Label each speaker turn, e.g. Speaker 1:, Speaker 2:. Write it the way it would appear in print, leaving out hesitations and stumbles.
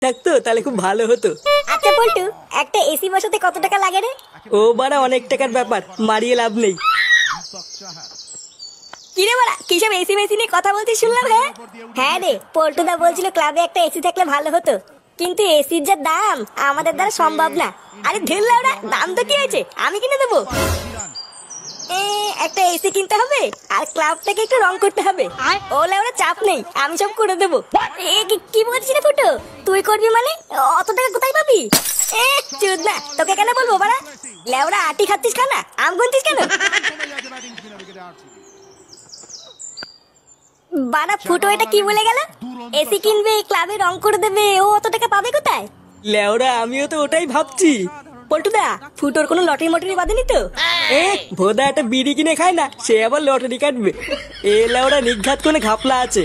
Speaker 1: থাকতো তাহলে খুব ভালো হতো।
Speaker 2: আচ্ছা পল্টু, একটা এসি বসাতে কত টাকা লাগে রে?
Speaker 1: ও বাড়া অনেক টাকার ব্যাপার, মারিয়ে লাভ নেই।
Speaker 2: কিরে বাড়া, কিসব এসি মেসি নিয়ে কথা বলছিস শুনলাম? হ্যাঁ রে, পল্টুদা বলছিল ক্লাবে একটা এসি থাকলে ভালো হতো, কিন্তু এসির যা দাম আমাদের দ্বারা সম্ভব না। আরে ঢেল ওরা, দাম তো কি হয়েছে, আমি কিনে দেবো। একটা এসি কিনতে হবে আর ক্লাবটাকে একটু রং করতে হবে। ওলে ওরা চাপ নেই, আমি সব করে দেবো। কি বলছিস রে ফুটো, তুই করবি মানে? অত টাকা কোথায় পাবি? চুদ না, তোকে কেন বলবো বাড়া? লেওরা আটি খাচ্ছিস খানা, আম গুনছিস কেন? বাড়া ফুটো এটা কি বলে গেল? এসি কিনবে, ক্লাবে রং করে দেবে, ও অত টাকা পাবে কোথায়?
Speaker 1: লেওরা আমিও তো ওটাই ভাবছি।
Speaker 2: পল্টুদা, ফুটোর কোনো লটারি মটারি বাঁধেনি তো?
Speaker 1: ভোদা একটা বিড়ি কিনে খায় না, সে আবার লটারি কাটবে? এ লেওরা নিঘাত কোনে ঘাপলা আছে।